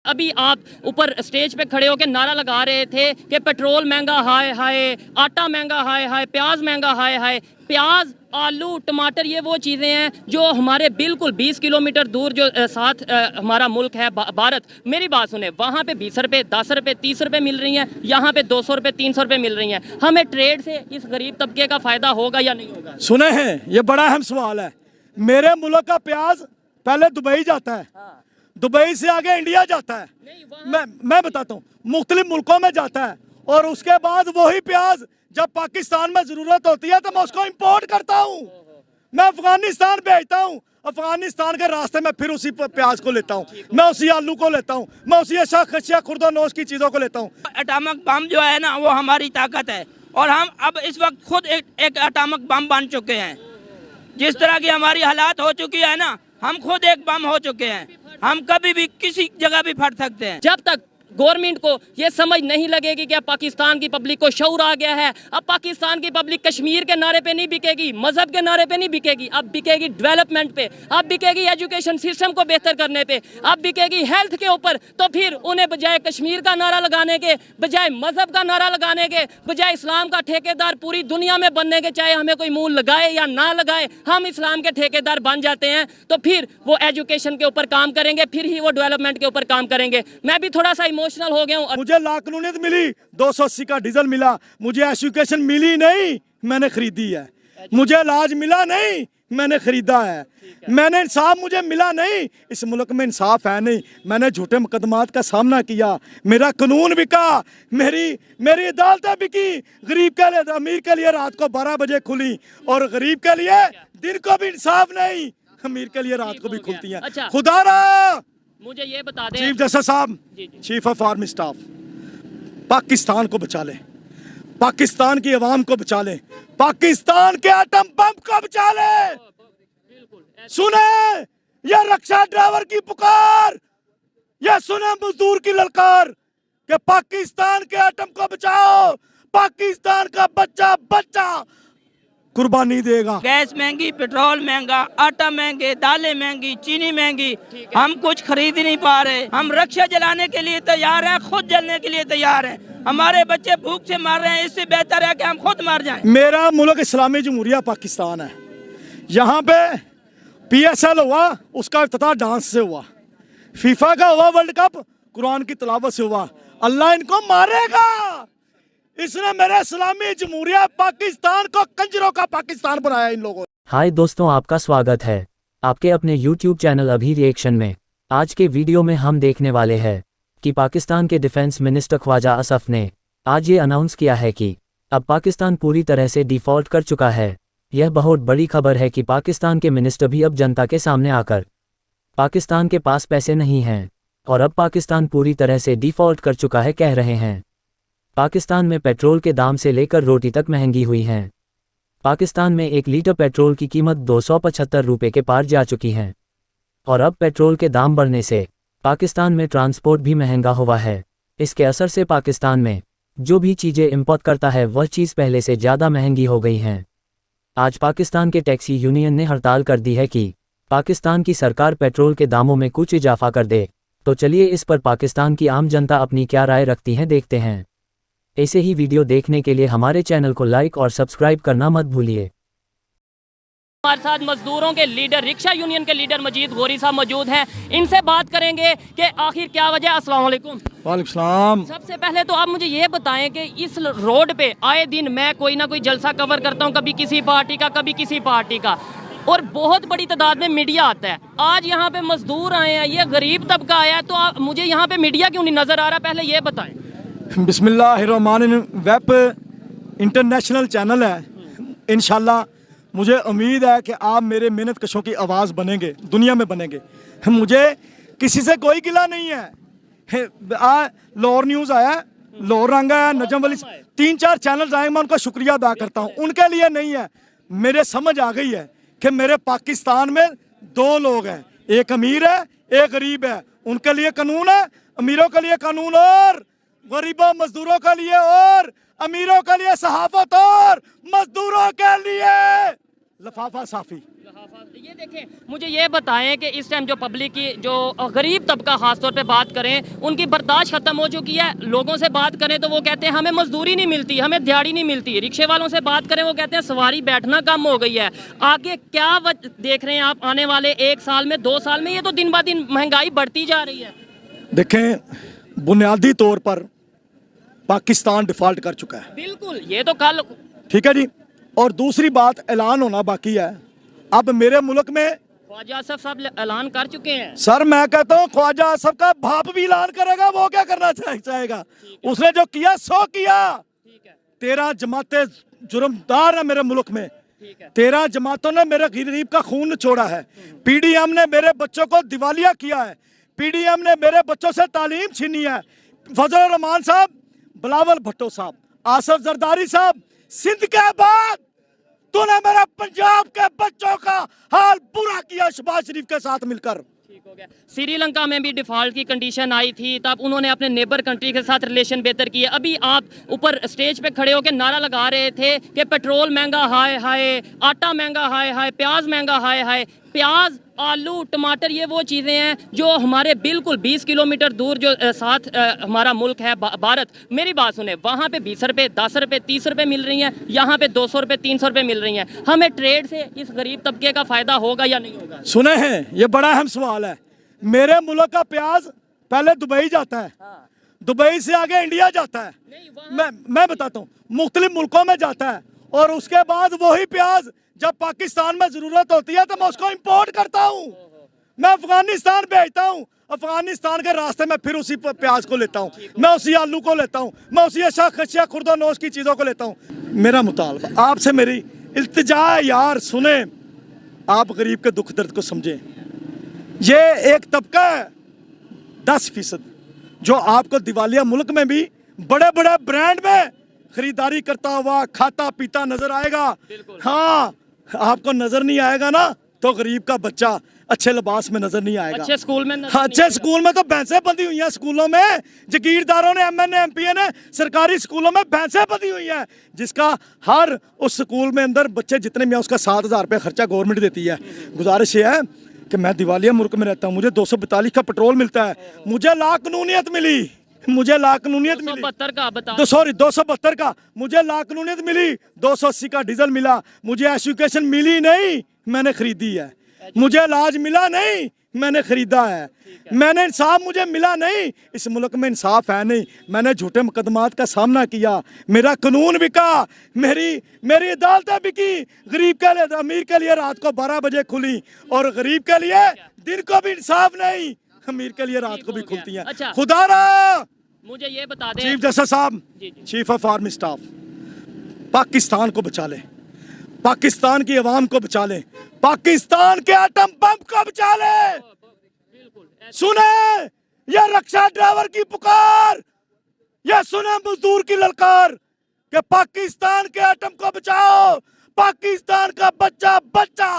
अभी आप ऊपर स्टेज पे खड़े होकर नारा लगा रहे थे कि पेट्रोल महंगा हाय हाय, आटा महंगा हाय हाय, प्याज महंगा हाय हाय। प्याज, आलू, टमाटर ये वो चीज़ें हैं जो हमारे बिल्कुल 20 किलोमीटर दूर जो साथ हमारा मुल्क है भारत, मेरी बात सुने, वहाँ पे 20 रुपये, 10 रुपये, 30 रुपये मिल रही हैं, यहाँ पे 200 रुपये, 300 रुपये मिल रही हैं। हमें ट्रेड से इस गरीब तबके का फ़ायदा होगा या नहीं होगा? सुने हैं, ये बड़ा अहम सवाल है। मेरे मुल्क का प्याज पहले दुबई जाता है, दुबई से आगे इंडिया जाता है, मैं बताता हूँ, मुख्तलिफ मुल्कों में जाता है, और उसके बाद वही प्याज जब पाकिस्तान में जरूरत होती है तो मैं उसको इंपोर्ट करता हूँ, मैं अफगानिस्तान भेजता हूँ, अफगानिस्तान के रास्ते में फिर उसी प्याज को लेता हूँ, मैं उसी आलू को लेता हूँ, मैं उसी अशिया खुर्दोनोश की चीज़ों को लेता हूँ। एटॉमिक बम जो है ना वो हमारी ताकत है, और हम अब इस वक्त खुद एक एटॉमिक बम बन चुके हैं। जिस तरह की हमारी हालात हो चुकी है ना, हम खुद एक बम हो चुके हैं, हम कभी भी किसी जगह भी फट सकते हैं। जब तक गवर्नमेंट को ये समझ नहीं लगेगी कि अब पाकिस्तान की पब्लिक को शऊर आ गया है, अब पाकिस्तान की पब्लिक कश्मीर के नारे पे नहीं बिकेगी, मजहब के नारे पे नहीं बिकेगी, अब बिकेगी डेवलपमेंट पे, अब बिकेगी एजुकेशन सिस्टम को बेहतर करने पे, अब बिकेगी हेल्थ के ऊपर। तो फिर उन्हें बजाय कश्मीर का नारा लगाने के, बजाय मजहब का नारा लगाने के, बजाय इस्लाम का ठेकेदार पूरी दुनिया में बनने के, चाहे हमें कोई मुंह लगाए या ना लगाए, हम इस्लाम के ठेकेदार बन जाते हैं, तो फिर वो एजुकेशन के ऊपर काम करेंगे, फिर ही वो डेवलपमेंट के ऊपर काम करेंगे। मैं भी थोड़ा सा इमोशनल हो गया हूं। मुझे लाकानूनियत मिली, 280 का डीजल मिला, मुझे एजुकेशन मिली नहीं, मैंने खरीदी है। मुझे इलाज मिला नहीं, मैंने खरीदा है। मैंने इंसाफ मुझे मिला नहीं, इस मुल्क में इंसाफ है नहीं, मैंने झूठे मुकदमात का सामना किया, मेरा कानून बिका, मेरी अदालतें बिकी। गरीब के लिए, अमीर के लिए रात को 12 बजे खुली, और गरीब के लिए दिन को भी इंसाफ नहीं, अमीर के लिए रात को भी खुलती है। अच्छा, खुदारा मुझे ये बता दें चीफ जस्टिस साहब, chief of army staff, Pakistan को बचा ले, पाकिस्तान की आवाम को बचा ले, पाकिस्तान के एटम बम को बचा ले। सुने ये रक्षा ड्राइवर की पुकार, ये सुने मजदूर की ललकार कि पाकिस्तान के एटम को बचाओ, पाकिस्तान का बच्चा बच्चा कुर्बानी देगा। गैस महंगी, पेट्रोल महंगा, आटा महंगे, दालें महंगी, चीनी महंगी, हम कुछ खरीद ही नहीं पा रहे। हम रक्षा जलाने के लिए तैयार हैं, खुद जलने के लिए तैयार हैं। हमारे बच्चे भूख से मर रहे हैं, इससे बेहतर है कि हम खुद मर जाएं। मेरा मुल्क इस्लामी जमहूरिया पाकिस्तान है, यहाँ पे PSL हुआ, उसका इफ्तिताह डांस से हुआ, फीफा का हुआ वर्ल्ड कप कुरान की तिलावत से हुआ। अल्लाह इनको मारेगा, इसने मेरे इस्लामी जमहूरिया पाकिस्तान को कंजरों का पाकिस्तान बनाया इन लोगों ने। हाय दोस्तों, आपका स्वागत है आपके अपने YouTube चैनल अभी रिएक्शन में। आज के वीडियो में हम देखने वाले हैं कि पाकिस्तान के डिफेंस मिनिस्टर ख्वाजा असफ ने आज ये अनाउंस किया है कि अब पाकिस्तान पूरी तरह से डिफ़ॉल्ट कर चुका है। यह बहुत बड़ी खबर है कि पाकिस्तान के मिनिस्टर भी अब जनता के सामने आकर पाकिस्तान के पास पैसे नहीं हैं और अब पाकिस्तान पूरी तरह से डिफ़ॉल्ट कर चुका है कह रहे हैं। पाकिस्तान में पेट्रोल के दाम से लेकर रोटी तक महंगी हुई हैं। पाकिस्तान में 1 लीटर पेट्रोल की कीमत 275 रुपये के पार जा चुकी है, और अब पेट्रोल के दाम बढ़ने से पाकिस्तान में ट्रांसपोर्ट भी महंगा हुआ है। इसके असर से पाकिस्तान में जो भी चीज़ें इंपोर्ट करता है वह चीज़ पहले से ज़्यादा महंगी हो गई हैं। आज पाकिस्तान के टैक्सी यूनियन ने हड़ताल कर दी है कि पाकिस्तान की सरकार पेट्रोल के दामों में कुछ इजाफा कर दे। तो चलिए इस पर पाकिस्तान की आम जनता अपनी क्या राय रखती है देखते हैं। ऐसे ही वीडियो देखने के लिए हमारे चैनल को लाइक और सब्सक्राइब करना मत भूलिए। हमारे साथ मजदूरों के लीडर, रिक्शा यूनियन के लीडर मजीद गोरी साहब मौजूद हैं, इनसे बात करेंगे कि आखिर क्या वजह। अस्सलाम वालेकुम। वालेकुम सलाम। सबसे पहले तो आप मुझे ये बताएं कि इस रोड पे आए दिन मैं कोई ना कोई जलसा कवर करता हूँ, कभी किसी पार्टी का, कभी किसी पार्टी का, और बहुत बड़ी तादाद में मीडिया आता है। आज यहाँ पे मजदूर आए हैं, ये गरीब तबका आया है, तो मुझे यहाँ पे मीडिया क्यों नहीं नजर आ रहा, पहले ये बताएं। बिस्मिल्लाहिर्रहमानिर्रहीम। वेब इंटरनेशनल चैनल है, इंशाल्लाह मुझे उम्मीद है कि आप मेरे मेहनत कशों की आवाज़ बनेंगे, दुनिया में बनेंगे। मुझे किसी से कोई गिला नहीं है। लाहौर न्यूज़ आया, लाहौर रंग आया, नजम वली, 3-4 चैनल आए, मैं उनका शुक्रिया अदा करता हूँ। उनके लिए नहीं है, मेरे समझ आ गई है कि मेरे पाकिस्तान में 2 लोग हैं, एक अमीर है एक गरीब है। उनके लिए कानून है, अमीरों के लिए कानून, और गरीबों मजदूरों के लिए, और अमीरों के लिए सहाफत, और मजदूरों के लिए लफाफा साफी। ये देखें, मुझे ये बताएं कि इस टाइम जो पब्लिक की जो गरीब तबका खासतौर पे बात करें, उनकी बर्दाश्त खत्म हो चुकी है। लोगों से बात करें तो वो कहते हैं हमें मजदूरी नहीं मिलती, हमें दिहाड़ी नहीं मिलती। रिक्शे वालों से बात करें वो कहते हैं सवारी बैठना कम हो गई है। आगे क्या देख रहे हैं आप आने वाले 1 साल में, 2 साल में? ये तो दिन ब दिन महंगाई बढ़ती जा रही है। देखें, बुनियादी तौर पर पाकिस्तान डिफॉल्ट कर चुका है। बिल्कुल, ये तो कल ठीक है जी। और दूसरी बात, ऐलान होना बाकी है। अब मेरे मुल्क में ख्वाजा आसफ साहब ऐलान कर चुके हैं। सर मैं कहता हूँ ख्वाजा आसफ का बाप भी ऐलान करेगा, वो क्या करना चाहेगा? उसने जो किया सो किया। 13 जमातें जुर्मदार है मेरे मुल्क में। 13 जमातों ने मेरे गरीब का खून छोड़ा है। पीडीएम ने मेरे बच्चों को दिवालिया किया है। पीडीएम ने मेरे बच्चों से तालीम छीनी है। फजल रहमान साहब, बिलावल भुट्टो साहब, आसफ जरदारी साहब, सिंध के बाद तूने मेरे पंजाब के बच्चों का हाल बुरा किया शहबाज शरीफ के साथ मिलकर। ठीक हो गया। श्रीलंका में भी डिफॉल्ट की कंडीशन आई थी, तब उन्होंने अपने नेबर कंट्री के साथ रिलेशन बेहतर किए। अभी आप ऊपर स्टेज पे खड़े होकर नारा लगा रहे थे कि पेट्रोल महंगा हाय हाय, आटा महंगा हाय हाय, प्याज महंगा हाय हाय। प्याज, आलू, टमाटर, ये वो चीज़ें हैं जो हमारे बिल्कुल 20 किलोमीटर दूर जो साथ हमारा मुल्क है भारत, मेरी बात सुने, वहाँ पे 20 रुपये, 10 रुपये, 30 रुपये मिल रही हैं, यहाँ पे 200 रुपये, 300 रुपये मिल रही हैं। हमें ट्रेड से इस गरीब तबके का फ़ायदा होगा या नहीं होगा? सुने हैं, ये बड़ा अहम सवाल है। मेरे मुल्क का प्याज पहले दुबई जाता है। हाँ। दुबई से आगे इंडिया जाता है। मैं बताता हूँ, मुख्तलिफ मुल्कों में जाता है। और उसके बाद वही प्याज जब पाकिस्तान में जरूरत होती है तो मैं उसको इंपोर्ट करता हूँ। मैं अफगानिस्तान भेजता हूँ। अफगानिस्तान के रास्ते में फिर उसी प्याज को लेता हूँ, मैं उसी आलू को लेता हूँ, मैं उसी अशा खशिया खुर्दोनोश की चीज़ों को लेता हूँ। मेरा मुतालबा आपसे, मेरी इल्तिजा है यार, सुने, आप गरीब के दुख दर्द को समझें। ये एक तबका है 10% जो आपको दिवालिया मुल्क में भी बड़े बड़े ब्रांड में खरीदारी करता हुआ खाता पीता नजर आएगा। हाँ, आपको नजर नहीं आएगा ना तो गरीब का बच्चा अच्छे लिबास में नजर नहीं आएगा, अच्छे स्कूल में अच्छे स्कूल में तो भैंसें बंधी हुई हैं। स्कूलों में जागीरदारों ने, एमएनए एमपीए ने सरकारी स्कूलों में भैंसें बंधी हुई हैं, जिसका हर उस स्कूल में अंदर बच्चे जितने में उसका 7,000 रुपये खर्चा गवर्नमेंट देती है। गुजारिश ये है कि मैं दिवालिया मुल्क में रहता हूँ, मुझे 242 का पेट्रोल मिलता है, मुझे लाकानूनियत मिली, मुझे लाकानूनियत मिली 272 का बता, 272 का मुझे लाकानूनियत मिली, 280 का डीजल मिला। मुझे एजुकेशन मिली नहीं, मैंने खरीदी है। मुझे इलाज मिला नहीं, मैंने खरीदा है। मैंने इंसाफ मुझे मिला नहीं, इस मुल्क में इंसाफ है नहीं, मैंने झूठे मुकदमात का सामना किया, मेरा कानून बिका, मेरी अदालतें बिकी। गरीब के लिए, अमीर के लिए रात को 12 बजे खुली और गरीब के लिए दिन को भी इंसाफ नहीं, अमीर के लिए रात को भी खुलती है। अच्छा, खुदारा मुझे ये बता दें चीफ जस्टिस साहब, chief of army staff, Pakistan को बचा ले, पाकिस्तान की आवाम को बचा ले, पाकिस्तान के एटम बम को बचा ले। सुने ये रक्षा ड्राइवर की पुकार, ये सुने मजदूर की ललकार कि पाकिस्तान के एटम को बचाओ, पाकिस्तान का बच्चा बच्चा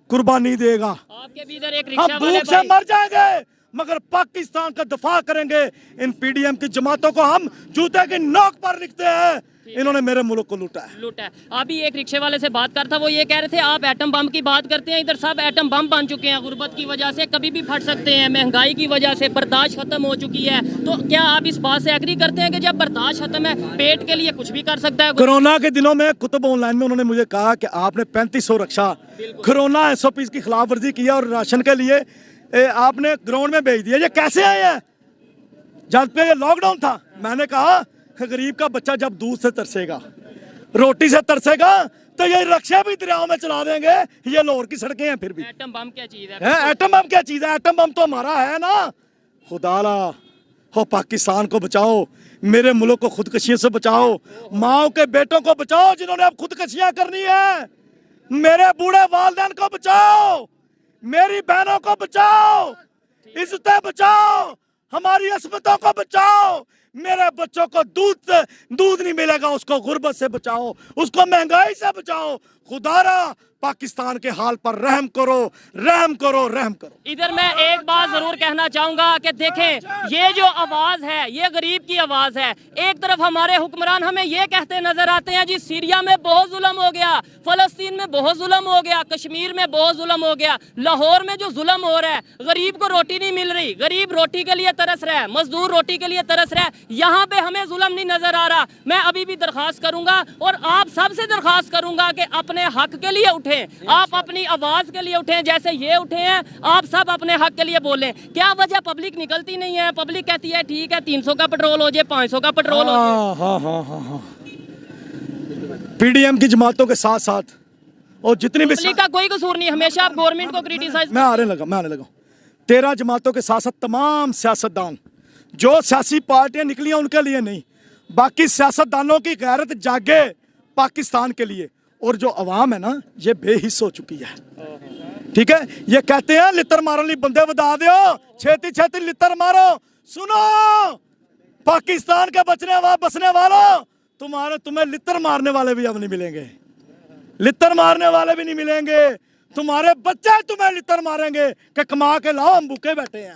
कुर्बानी देगा। आपके भी इधर एक हम रिक्शा वाले भूख से मर जाएंगे मगर पाकिस्तान का दफा करेंगे। इन पीडीएम की जमातों को हम जूते की नोक पर लिखते हैं, इन्होंने मेरे मुल्क को लूटा है। अभी एक रिक्शे वाले से बात करता, वो ये कह रहे थे आप एटम बम की बात करते हैं, इधर सब एटम बम बन चुके हैं, गुर्बत की वजह से कभी भी फट सकते हैं, महंगाई की वजह से बर्दाश्त खत्म हो चुकी है। तो क्या आप इस बात से एग्री करते हैं कि जब बर्दाश्त खत्म है, पेट के लिए कुछ भी कर सकता है? कोरोना के दिनों में कुतुब ऑनलाइन में उन्होंने मुझे कहा कि आपने 3500 रक्षा कोरोना SOP की खिलाफ वर्जी की है और राशन के लिए आपने ग्राउंड में भेज दिया। ये कैसे आए हैं? जब पे ये लॉकडाउन था, मैंने कहा गरीब का बच्चा जब दूध से तरसेगा, रोटी से तरसेगा, तो ये रक्षा भी दरियाओं में चला देंगे। ये लाहौर की सड़कें हैं फिर भी। एटम बम क्या चीज है? एटम बम क्या चीज है? एटम बम तो हमारा है ना। खुदाला हो, पाकिस्तान को बचाओ, मेरे मुल्क को खुदकशियों से बचाओ, माओ के बेटों को बचाओ जिन्होंने अब खुदकशियां करनी है, मेरे बूढ़े वालिदैन को बचाओ, मेरी बहनों को बचाओ, इज्जतें बचाओ, हमारी अस्मतों को बचाओ। मेरे बच्चों को दूध नहीं मिलेगा, उसको गुर्बत से बचाओ, उसको महंगाई से बचाओ। खुदारा पाकिस्तान के हाल पर रहम करो, रहम करो, रहम करो। इधर मैं एक बात जरूर कहना चाहूंगा कि देखें, ये जो आवाज है ये गरीब की आवाज है। एक तरफ हमारे हुक्मरान हमें ये कहते नजर आते हैं जी सीरिया में बहुत जुल्म हो गया, फलस्तीन में बहुत जुल्म हो गया, कश्मीर में बहुत जुल्म हो गया, लाहौर में जो जुल्म हो रहा है, गरीब को रोटी नहीं मिल रही, गरीब रोटी के लिए तरस रहा है, मजदूर रोटी के लिए तरस रहा है, यहाँ पे हमें जुल्म नहीं नजर आ रहा। मैं अभी भी दरखास्त करूंगा और आप सबसे दरखास्त करूंगा कि अपने हक के लिए उठें, आप अपनी आवाज के लिए उठें, जैसे ये उठे हैं, आप सब अपने हक के लिए बोलें। क्या वजह पब्लिक निकलती नहीं है? पब्लिक कहती है ठीक है 300 का पेट्रोल हो जाए, 500 का पेट्रोल हो जाए। हाँ। पीडीएम की जमातों के साथ साथ और जितनी भी पब्लिक का कोई कसूर नहीं, हमेशा आप गवर्नमेंट को क्रिटिसाइज। मैं आने लगा 13 जमातों के साथ साथ तमाम सियासतदान जो सियासी पार्टियां निकली हैं उनके लिए नहीं, बाकी सियासतदानों की गैरत जागे पाकिस्तान के लिए। और जो अवाम है ना ये बेहिस हो चुकी है, ठीक है। ये कहते हैं लितर मारो ली बंदे बता दो, छेती छेती लितर मारो। सुनो पाकिस्तान के बसने वालों, तुम्हें लितर मारने वाले भी अब नहीं मिलेंगे, लितर मारने वाले भी नहीं मिलेंगे। तुम्हारे बच्चे तुम्हें लितर मारेंगे कि कमा के लाओ हम भूखे बैठे हैं,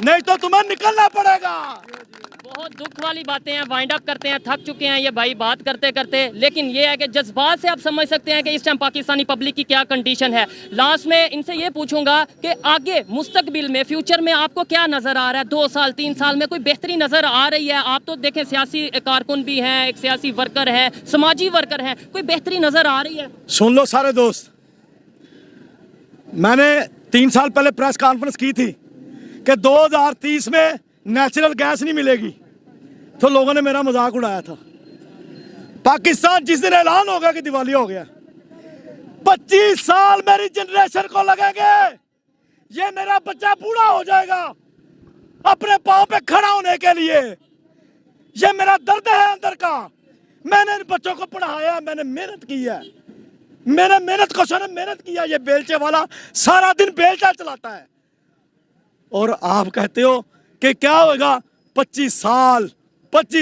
नहीं तो तुम्हें निकलना पड़ेगा। बहुत दुख वाली बातें हैं, वाइंड अप करते हैं, थक चुके हैं ये भाई बात करते करते। लेकिन ये है कि जज्बात से आप समझ सकते हैं कि इस टाइम पाकिस्तानी पब्लिक की क्या कंडीशन है। लास्ट में इनसे ये पूछूंगा कि आगे मुस्तकबिल में, फ्यूचर में आपको क्या नज़र आ रहा है? 2 साल 3 साल में कोई बेहतरी नज़र आ रही है? आप तो देखें सियासी कारकुन भी हैं, एक सियासी वर्कर है, समाजी वर्कर हैं, कोई बेहतरी नज़र आ रही है? सुन लो सारे दोस्त, मैंने 3 साल पहले प्रेस कॉन्फ्रेंस की थी कि 2030 में नेचुरल गैस नहीं मिलेगी, तो लोगों ने मेरा मजाक उड़ाया था। पाकिस्तान जिस दिन ऐलान होगा कि दिवाली हो गया, 25 साल मेरी जनरेशन को लगेंगे, ये मेरा बच्चा बूढ़ा हो जाएगा अपने पांव पे खड़ा होने के लिए। ये मेरा दर्द है अंदर का। मैंने इन बच्चों को पढ़ाया, मैंने मेहनत की है, मैंने मेहनत किया। ये बेलचे वाला सारा दिन बेलचा चलाता है और आप कहते हो कि क्या होगा? 25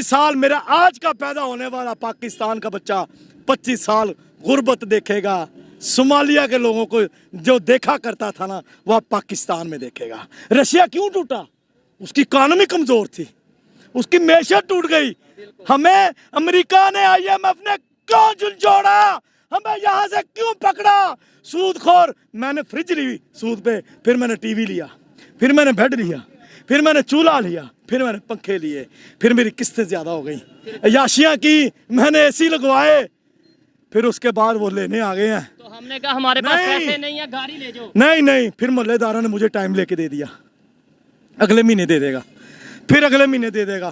साल मेरा आज का पैदा होने वाला पाकिस्तान का बच्चा 25 साल गुर्बत देखेगा। सोमालिया के लोगों को जो देखा करता था ना, वह पाकिस्तान में देखेगा। रशिया क्यों टूटा? उसकी इकॉनमी कमजोर थी, उसकी मैशत टूट गई। हमें अमेरिका ने, IMF ने क्यों झुंझोड़ा? हमें यहाँ से क्यों पकड़ा? सूदखोर। मैंने फ्रिज ली सूद पे, फिर मैंने टीवी लिया, फिर मैंने बेड लिया, फिर मैंने चूल्हा लिया, फिर मैंने पंखे लिए, फिर मेरी किस्तें ज्यादा हो गई, अय्याशियां की, मैंने AC लगवाए, फिर उसके बाद वो लेने आ गए हैं। तो हमने कहा हमारे पास पैसे नहीं है, गाड़ी ले जाओ। नहीं, फिर मोहल्लेदारों ने मुझे टाइम लेके दे दिया, अगले महीने दे देगा, फिर अगले महीने दे देगा,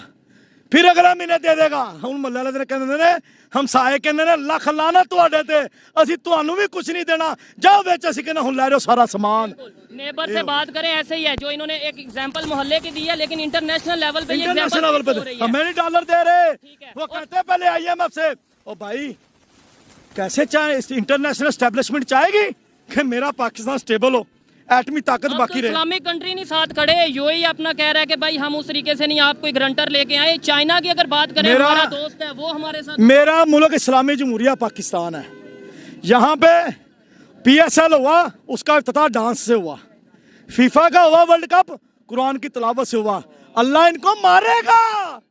फिर अगला महीने दे देगा। हम मोहल्ले वाले कहते ने हमसाए कहते ने लख लाना तुहाडे ते, असी तुहानू भी कुछ नहीं देना, जाओ बेच असी कहना हुन लै रहे हो सारा सामान। नेबर से बात करें, ऐसे ही है जो इन्होंने एक एग्जांपल मोहल्ले की दी है, लेकिन इंटरनेशनल लेवल पे इंटरनेशनल लेवल पे हमें नहीं डॉलर दे रहे। वो कहते पहले IMF से, ओ भाई कैसे चाहे इंटरनेशनल एस्टेब्लिशमेंट चाहेगी कि मेरा पाकिस्तान स्टेबल हो, एटमी ताकत बाकी रहे। इस्लामिक कंट्री नहीं साथ खड़े, यूएई अपना कह रहा है कि भाई हम उस तरीके से नहीं, आप कोई ग्रंटर लेके आए। चाइना की अगर बात करें, हमारा दोस्त है, वो हमारे साथ। मेरा मुल्क इस्लामी जमहूरिया पाकिस्तान है। यहाँ पे PSL हुआ, उसका इफ्तिताह डांस से हुआ, फीफा का हुआ वर्ल्ड कप कुरान की तिलावत से हुआ। अल्लाह इनको मारेगा,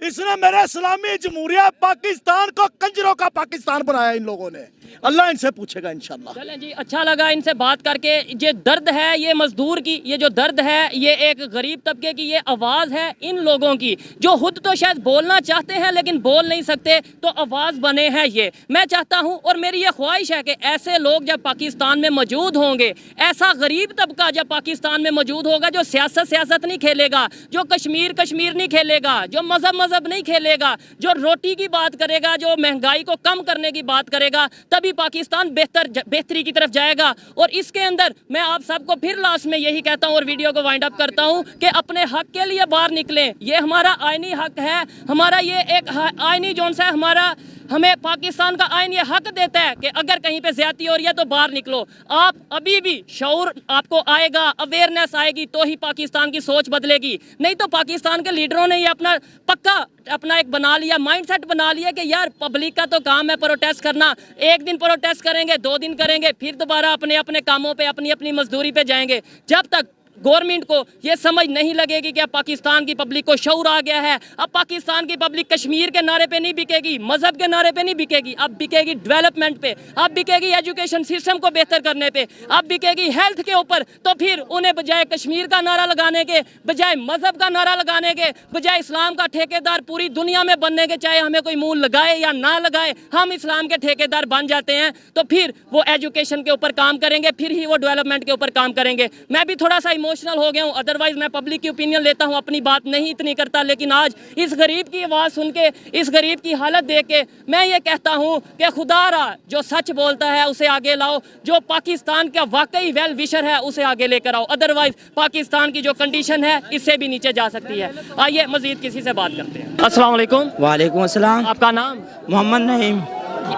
इसने मेरे इस्लामी जमहूरिया पाकिस्तान को कंजरों का पाकिस्तान बनाया इन लोगों ने। अल्लाह इनसे पूछेगा इंशाल्लाह। चलें जी, अच्छा लगा इनसे बात करके। ये दर्द है, ये मजदूर की, ये जो दर्द है, ये एक गरीब तबके की ये आवाज़ है इन लोगों की जो खुद तो शायद बोलना चाहते हैं लेकिन बोल नहीं सकते, तो आवाज़ बने हैं ये। मैं चाहता हूँ और मेरी ये ख्वाहिश है कि ऐसे लोग जब पाकिस्तान में मौजूद होंगे, ऐसा गरीब तबका जब पाकिस्तान में मौजूद होगा जो सियासत नहीं खेलेगा, जो कश्मीर नहीं खेलेगा, जो मजहब नहीं खेलेगा, जो रोटी की बात करेगा, जो महंगाई को कम करने की बात करेगा, तभी पाकिस्तान बेहतरी की तरफ जाएगा। और इसके अंदर मैं आप सबको फिर लास्ट में यही कहता हूं और वीडियो को वाइंड अप करता हूं कि अपने हक के लिए बाहर निकलें। ये हमारा आईनी हक है, हमारा ये एक आईनी जोन सा हमारा हमें पाकिस्तान का आइन ये हक देता है कि अगर कहीं पे ज्यादती हो रही है तो बाहर निकलो। आप अभी भी शऊर आपको आएगा, अवेयरनेस आएगी तो ही पाकिस्तान की सोच बदलेगी, नहीं तो पाकिस्तान के लीडरों ने ये अपना एक बना लिया, माइंडसेट बना लिया कि यार पब्लिक का तो काम है प्रोटेस्ट करना, एक दिन प्रोटेस्ट करेंगे, 2 दिन करेंगे, फिर दोबारा अपने अपने कामों पे अपनी अपनी मजदूरी पे जाएंगे। जब तक गवर्नमेंट को ये समझ नहीं लगेगी कि अब पाकिस्तान की पब्लिक को शऊर आ गया है, अब पाकिस्तान की पब्लिक कश्मीर के नारे पे नहीं बिकेगी, मजहब के नारे पे नहीं बिकेगी, अब बिकेगी डेवलपमेंट पे, अब बिकेगी एजुकेशन सिस्टम को बेहतर करने पे, अब बिकेगी हेल्थ के ऊपर। तो फिर उन्हें बजाय कश्मीर का नारा लगाने के, बजाय मजहब का नारा लगाने के, बजाय इस्लाम का ठेकेदार पूरी दुनिया में बनने के, चाहे हमें कोई मुंह लगाए या ना लगाए, हम इस्लाम के ठेकेदार बन जाते हैं, तो फिर वो एजुकेशन के ऊपर काम करेंगे, फिर ही वो डेवलपमेंट के ऊपर काम करेंगे। मैं भी थोड़ा सा इमोशनल हो गया हूं, अदरवाइज मैं पब्लिक की ओपिनियन लेता हूं, अपनी बात नहीं इतनी करता, लेकिन आज इस गरीब की आवाज़ सुन के, इस गरीब की हालत देख के मैं ये कहता हूं कि खुदारा जो सच बोलता है उसे आगे लाओ, जो पाकिस्तान का वाकई वेल विशर है उसे आगे लेकर आओ, अदरवाइज पाकिस्तान की जो कंडीशन है इससे भी नीचे जा सकती है। आइए मजीद किसी से बात करते हैं। अस्सलाम वालेकुम। वालेकुम अस्सलाम। आपका नाम? मोहम्मद नईम।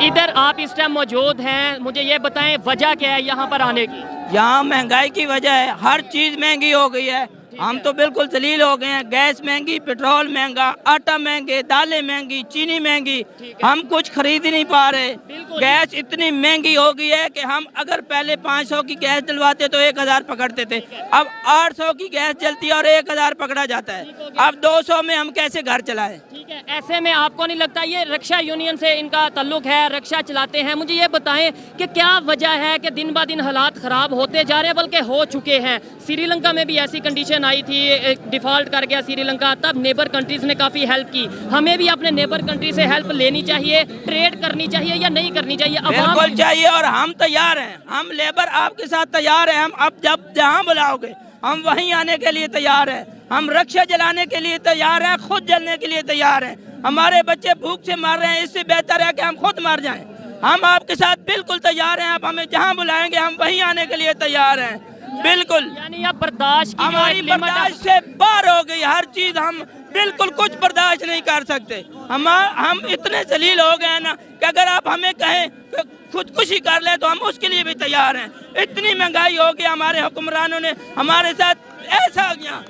इधर आप इस टाइम मौजूद हैं, मुझे ये बताएं वजह क्या है यहाँ पर आने की? यहाँ महंगाई की वजह है, हर चीज़ महंगी हो गई है, हम तो बिल्कुल जलील हो गए हैं। गैस महंगी, पेट्रोल महंगा, आटा महंगे, दालें महंगी, चीनी महंगी, हम कुछ खरीद ही नहीं पा रहे। गैस इतनी महंगी हो गई है कि हम अगर पहले 500 की गैस डलवाते तो 1000 पकड़ते थे, अब 800 की गैस जलती है और 1000 पकड़ा जाता है। अब 200 में हम कैसे घर चलाएं? ठीक है, ऐसे में आपको नहीं लगता ये रक्षा यूनियन से इनका ताल्लुक है, रक्षा चलाते हैं? मुझे ये बताएं कि क्या वजह है कि दिन ब दिन हालात ख़राब होते जा रहे हैं, बल्कि हो चुके हैं? श्रीलंका में भी ऐसी कंडीशन आई थी, डिफॉल्ट कर गया श्रीलंका, तब नेबर कंट्रीज ने काफ़ी हेल्प की। हमें भी अपने नेबर कंट्री से हेल्प लेनी चाहिए, ट्रेड करनी चाहिए या नहीं करनी चाहिए? बिल्कुल चाहिए और हम तैयार हैं, हम लेबर आपके साथ तैयार हैं। हम अब जब जहाँ बुलाओगे हम वहीं आने के लिए तैयार हैं, हम रक्षा जलाने के लिए तैयार हैं, खुद जलने के लिए तैयार हैं। हमारे बच्चे भूख से मर रहे हैं, इससे बेहतर है कि हम खुद मर जाएं। हम आपके साथ बिल्कुल तैयार हैं, आप हमें जहाँ बुलाएंगे हम वहीं आने के लिए तैयार हैं। बिल्कुल, यानी अब बर्दाश्त की हमारी बर्दाश्त से बाहर हो गई हर चीज, हम बिल्कुल कुछ बर्दाश्त नहीं कर सकते। हम इतने जलील हो गए ना कि अगर आप हमें कहें कि खुदकुशी कर ले तो हम उसके लिए भी तैयार हैं। इतनी महंगाई हो गई, हमारे हुक्मरानों ने हमारे साथ ऐसा किया,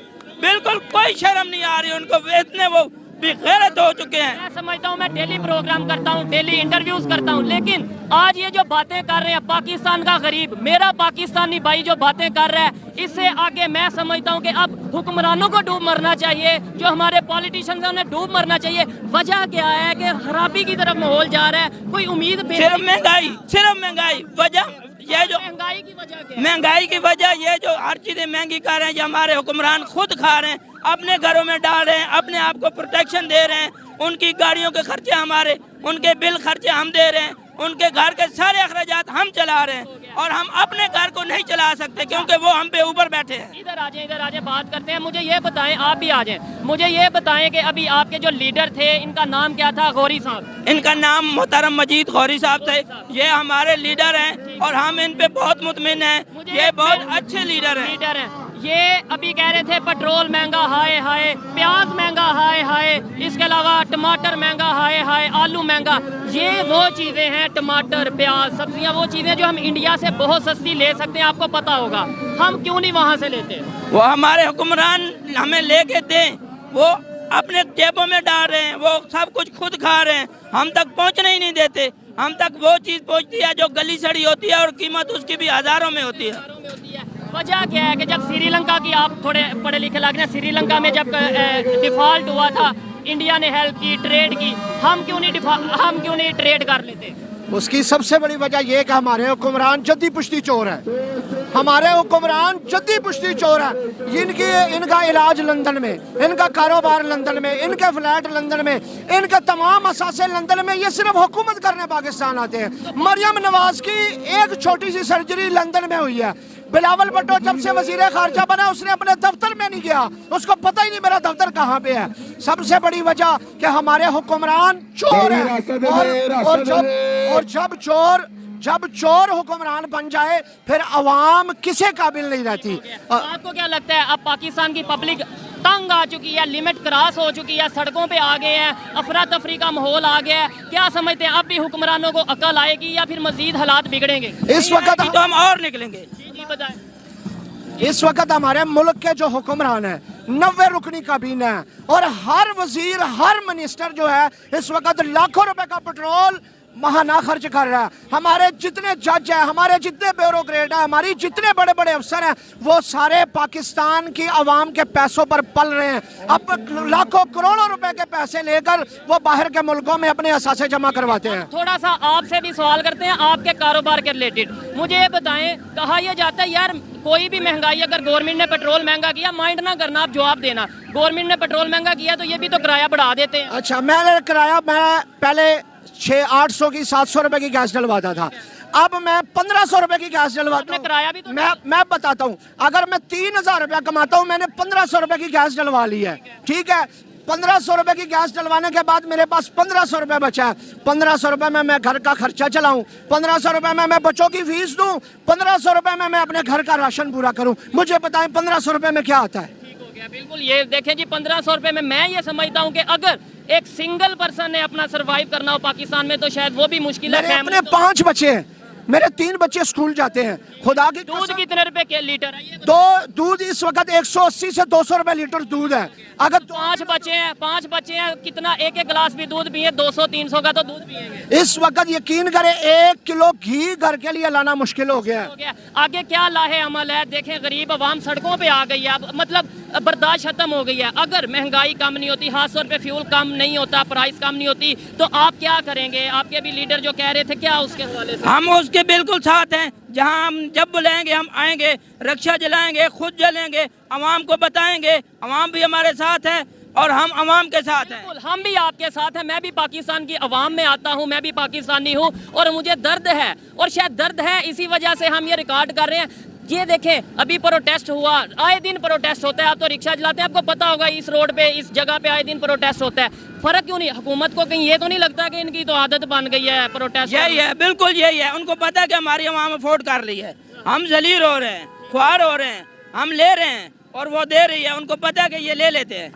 बिल्कुल कोई शर्म नहीं आ रही उनको, इतने वो बेगैरत हो चुके हैं। मैं समझता हूँ, मैं डेली प्रोग्राम करता हूँ, डेली इंटरव्यूज करता हूँ, लेकिन आज ये जो बातें कर रहे हैं पाकिस्तान का गरीब, मेरा पाकिस्तानी भाई जो बातें कर रहा है, इससे आगे मैं समझता हूँ कि अब हुक्मरानों को डूब मरना चाहिए, जो हमारे पॉलिटिशियंस हैं उन्हें डूब मरना चाहिए। वजह क्या है कि खराबी की तरफ माहौल जा रहा है? कोई उम्मीद? सिर्फ महंगाई वजह, ये जो महंगाई की वजह क्या है? महंगाई की वजह ये जो हर चीजें महंगी कर रहे हैं, जो हमारे हुक्मरान खुद खा रहे हैं, अपने घरों में डाल रहे हैं, अपने आप को प्रोटेक्शन दे रहे हैं, उनकी गाड़ियों के खर्चे हमारे, उनके बिल खर्चे हम दे रहे हैं, उनके घर के सारे अखराजात हम चला रहे हैं और हम अपने घर को नहीं चला सकते क्योंकि वो हम पे ऊपर बैठे हैं। इधर आ जाए बात करते हैं। मुझे ये बताएं, आप भी आ जाएं, मुझे ये बताएं कि अभी आपके जो लीडर थे इनका नाम क्या था? गौरी साहब। इनका नाम मोहतरम मजीद गौरी साहब थे, ये हमारे लीडर हैं और हम इन पे बहुत मुतमिन हैं, ये बहुत अच्छे लीडर हैं। ये अभी कह रहे थे पेट्रोल महंगा हाय हाय, प्याज महंगा हाय हाय, इसके अलावा टमाटर महंगा हाय हाय, आलू महंगा। ये वो चीज़ें हैं, टमाटर, प्याज, सब्जियां, वो चीज़ें जो हम इंडिया से बहुत सस्ती ले सकते हैं, आपको पता होगा। हम क्यों नहीं वहाँ से लेते? वो हमारे हुक्मरान हमें लेके दें, वो अपने जेबों में डाल रहे हैं, वो सब कुछ खुद खा रहे हैं, हम तक पहुँचने ही नहीं देते। हम तक वो चीज़ पहुँचती है जो गली सड़ी होती है और कीमत उसकी भी हज़ारों में होती है। वजह क्या है कि जब श्रीलंका की, आप थोड़े पढ़े लिखे लग रहे हैं, श्रीलंका में जब डिफॉल्ट हुआ था, इंडिया ने हेल्प की, ट्रेड की, हम क्यों नहीं ट्रेड कर लेते? उसकी सबसे बड़ी वजह यह है कि हमारे हुक्मरान जद्दी पुश्ती चोर है, हमारे हुक्मरान जद्दी पुश्ती चोर है। इनका इलाज लंदन में, इनका कारोबार लंदन में, इनके फ्लैट लंदन में, इनके तमाम असासे लंदन में। ये सिर्फ हुकूमत करने पाकिस्तान आते हैं। मरियम नवाज की एक छोटी सी सर्जरी लंदन में हुई है। बिलावल भुट्टो जब से वजीर खारजा बना उसने अपने दफ्तर में नहीं गया, उसको पता ही नहीं मेरा दफ्तर कहाँ पे है। सबसे बड़ी वजह कि हमारे हुक्मरान चोर हैं और जब चोर हुक्मरान बन जाए फिर अवाम किसे काबिल नहीं रहती। आपको क्या लगता है अब पाकिस्तान की पब्लिक तंग आ चुकी है, लिमिट क्रॉस हो चुकी है, सड़कों पे आ गए हैं, अफरा तफरी का माहौल आ गया है। क्या समझते हैं अब भी हुक्मरानों को अकल आएगी या फिर मजीद हालात बिगड़ेंगे? इस वक्त तो हम और निकलेंगे। जी बताएं। इस वक्त हमारे मुल्क के जो हुक्मरान हैं 90 रुकनी काबीना है और हर वजीर हर मिनिस्टर जो है इस वक्त लाखों रुपए का पेट्रोल महाना खर्च कर रहा है। हमारे जितने जज हैं, हमारे जितने ब्यूरोक्रेट हैं, हमारी जितने बड़े बड़े अफसर हैं, वो सारे पाकिस्तान की आवाम के पैसों पर पल रहे हैं। अब लाखों करोड़ों रुपए के पैसे लेकर वो बाहर के मुल्कों में अपने असासे जमा करवाते हैं। थोड़ा सा आपसे भी सवाल करते हैं आपके कारोबार के रिलेटेड। मुझे ये बताएं, कहा यह जाता है यार कोई भी महंगाई, अगर गवर्नमेंट ने पेट्रोल महंगा किया, माइंड ना करना, आप जवाब देना, गवर्नमेंट ने पेट्रोल महंगा किया तो ये भी तो किराया बढ़ा देते हैं। अच्छा, मैं पहले 600-800 की 700 रुपए की गैस डलवाता था, अब मैं 1500 रुपए की गैस डलवाता हूँ। किराया भी तो मैं बताता हूँ, अगर मैं 3000 रुपया कमाता हूँ, मैंने 1500 रुपए की गैस डलवा ली है, ठीक है। 1500 रुपए की गैस डलवाने के बाद मेरे पास 1500 रुपए बचा है। 1500 रुपए में मैं घर का खर्चा चलाऊं, 1500 रुपए में मैं बच्चों की फीस दूं, 1500 रुपए में मैं अपने घर का राशन पूरा करूं। मुझे बताएं 1500 रुपए में क्या आता है? बिल्कुल, ये देखें जी 1500 रुपए में मैं ये समझता हूँ कि अगर एक सिंगल पर्सन ने अपना सरवाइव करना हो पाकिस्तान में तो शायद वो भी मुश्किल है। मेरे अपने 5 बच्चे हैं, मेरे 3 बच्चे स्कूल जाते हैं। खुदा की दूध कितने रुपए के लीटर है? तो दूध इस वक्त 180 से 200 रुपए लीटर दूध है। अगर 5 बच्चे हैं, कितना एक गिलास भी दूध पिए 200-300 का तो दूध पिएंगे। इस वक्त यकीन करें 1 किलो घी घर के लिए लाना मुश्किल हो गया है। आगे क्या लाहे अमल है? देखें गरीब आवाम सड़कों पे आ गई है, अब मतलब बर्दाश्त खत्म हो गई है। अगर महंगाई कम नहीं होती, हाथ पे फ्यूल कम नहीं होता, प्राइस कम नहीं होती, तो आप क्या करेंगे? आपके भी लीडर जो कह रहे थे, क्या उसके हवाले से? हम उसके बिल्कुल साथ हैं। जहां हम जब बुलाएंगे हम आएंगे, रक्षा जलाएंगे, खुद जलेंगे, आवाम को बताएंगे। आवाम भी हमारे साथ है और हम आवाम के साथ हैं। हम भी आपके साथ हैं। मैं भी पाकिस्तान की आवाम में आता हूं, मैं भी पाकिस्तानी हूं और मुझे दर्द है, और शायद दर्द है इसी वजह से हम ये रिकॉर्ड कर रहे हैं। ये देखें, अभी प्रोटेस्ट हुआ, आए दिन प्रोटेस्ट होता है। आप तो रिक्शा चलाते हैं, आपको पता होगा इस रोड पे, इस जगह पे आए दिन प्रोटेस्ट होता है। फर्क क्यों नहीं? हुकूमत को कहीं ये तो नहीं लगता कि इनकी तो आदत बन गई है प्रोटेस्ट? यही है, बिल्कुल यही है। उनको पता है कि हमारी आवाम अफोर्ड कर रही है, हम जलील हो रहे हैं, ख्वार हो रहे हैं, हम ले रहे हैं और वो दे रही है। उनको पता है कि ये ले लेते हैं,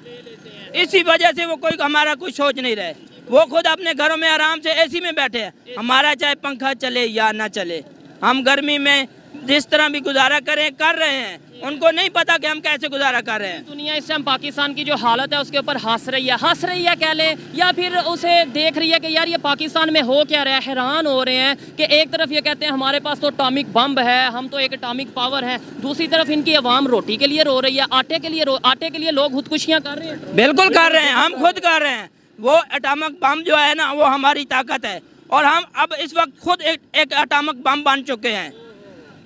इसी वजह से वो कोई हमारा कुछ सोच नहीं रहे। वो खुद अपने घरों में आराम से एसी में बैठे हैं। हमारा चाहे पंखा चले या ना चले, हम गर्मी में जिस तरह भी गुजारा कर रहे हैं। उनको नहीं पता कि हम कैसे गुजारा कर रहे हैं। दुनिया इस टाइम पाकिस्तान की जो हालत है उसके ऊपर हंस रही है कह लें, या फिर उसे देख रही है कि यार ये पाकिस्तान में हो क्या रहा है। हैरान हो रहे हैं कि एक तरफ ये कहते हैं हमारे पास तो एटॉमिक बम है, हम तो एक एटॉमिक पावर है, दूसरी तरफ इनकी आवाम रोटी के लिए रो रही है, आटे के लिए लोग खुदकुशियाँ कर रहे हैं। बिल्कुल कर रहे हैं, हम खुद कर रहे हैं। वो एटॉमिक बम जो है ना, वो हमारी ताकत है और हम अब इस वक्त खुद एक एटॉमिक बम बन चुके हैं।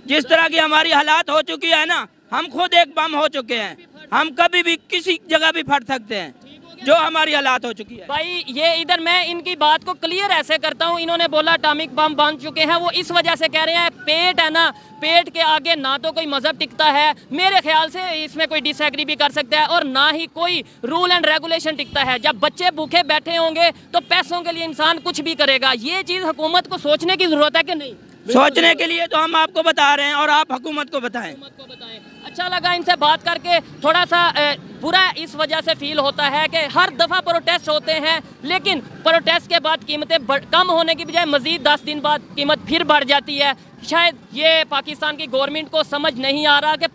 जिस तरह की हमारी हालात हो चुकी है ना, हम खुद एक बम हो चुके हैं। हम कभी भी किसी जगह भी फट सकते हैं, जो हमारी हालात हो चुकी है। भाई ये इधर मैं इनकी बात को क्लियर ऐसे करता हूँ, इन्होंने बोला एटॉमिक बम बन चुके हैं, वो इस वजह से कह रहे हैं पेट है ना, पेट के आगे ना तो कोई मजहब टिकता है, मेरे ख्याल से इसमें कोई डिसएग्री भी कर सकता है, और ना ही कोई रूल एंड रेगुलेशन टिकता है। जब बच्चे भूखे बैठे होंगे तो पैसों के लिए इंसान कुछ भी करेगा। ये चीज़ हुकूमत को सोचने की जरूरत है कि नहीं? सोचने के लिए तो हम आपको बता रहे हैं और आप हुकूमत को बताएं। अच्छा लगा इनसे बात करके। थोड़ा सा बुरा इस वजह से फील होता है कि हर दफ़ा प्रोटेस्ट होते हैं, लेकिन प्रोटेस्ट के बाद कीमतें कम होने की बजाय मज़ीद 10 दिन बाद कीमत फिर बढ़ जाती है। शायद ये पाकिस्तान की गवर्नमेंट को समझ नहीं आ रहा कि